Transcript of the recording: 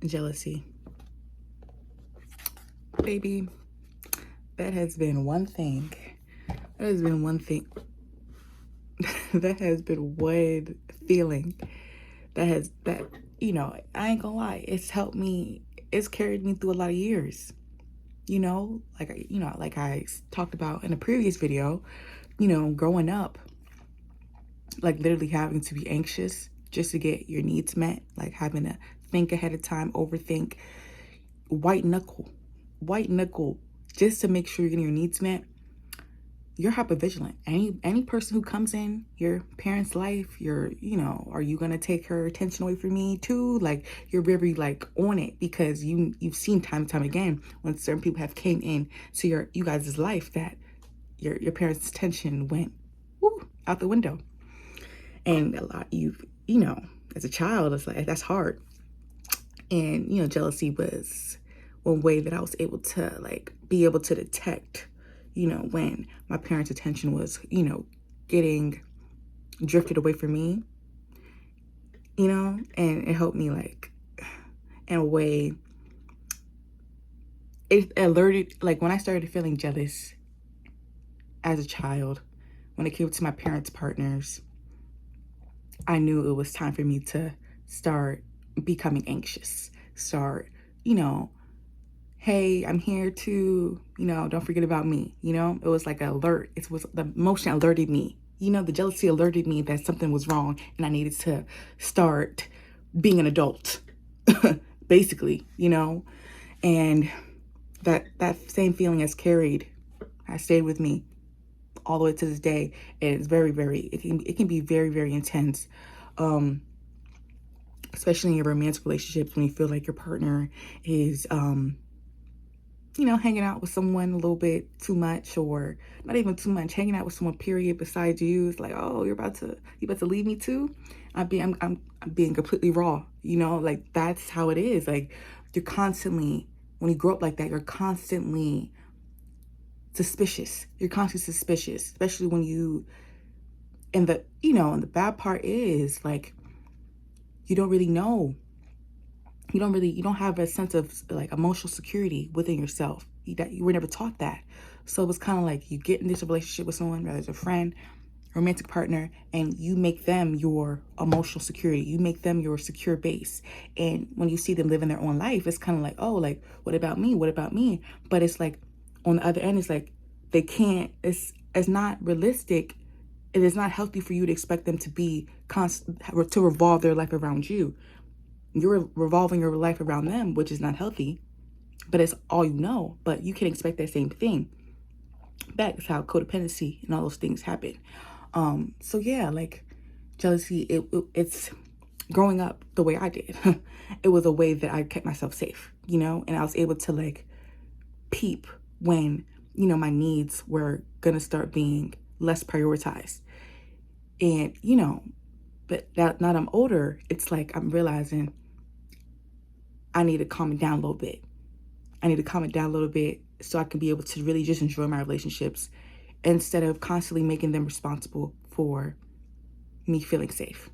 Jealousy. Baby, that has been one thing. That has been one thing. That has been one feeling that I ain't gonna lie, it's helped me, it's carried me through a lot of years. Like I talked about in a previous video, growing up, like literally having to be anxious just to get your needs met, like having to think ahead of time, overthink, white knuckle, just to make sure you're getting your needs met. You're hyper vigilant. Any person who comes in your parent's life, are you gonna take her attention away from me too? Like, you're very like on it, because you've seen time and time again when certain people have came in to you guys' life that your parents' attention went out the window. And a lot as a child, it's like that's hard. And jealousy was one way that I was able to like be able to detect when my parents' attention was, getting drifted away from me, and it helped me, like, in a way, it alerted, like, when I started feeling jealous as a child, when it came to my parents' partners, I knew it was time for me to start becoming anxious, start, hey, I'm here too, don't forget about me, it was like an alert. It was the emotion alerted me, the jealousy alerted me that something was wrong and I needed to start being an adult, basically, and that same feeling has stayed with me all the way to this day. And it's very, very, it can be very, very intense. Especially in your romantic relationships, when you feel like your partner is, hanging out with someone a little bit too much, or not even too much, hanging out with someone period besides you. It's like, oh, you about to leave me too? I'm being completely raw, like that's how it is. Like, you're constantly, when you grow up like that, you're constantly suspicious. You're constantly suspicious, especially when and the bad part is, like, you don't really know. You don't have a sense of like emotional security within yourself. You were never taught that. So it was kind of like you get in this relationship with someone, whether it's a friend, romantic partner, and you make them your emotional security. You make them your secure base. And when you see them living their own life, it's kind of like, oh, like, what about me? What about me? But it's like, on the other end, it's like they can't, it's not realistic. It is not healthy for you to expect them to be to revolve their life around you. You're revolving your life around them, which is not healthy, but it's all you know. But you can expect that same thing. That's how codependency and all those things happen. So yeah, like, jealousy, it's growing up the way I did. It was a way that I kept myself safe, and I was able to like peep when, my needs were gonna start being less prioritized. And, but now that I'm older, it's like I'm realizing I need to calm it down a little bit. I need to calm it down a little bit so I can be able to really just enjoy my relationships instead of constantly making them responsible for me feeling safe.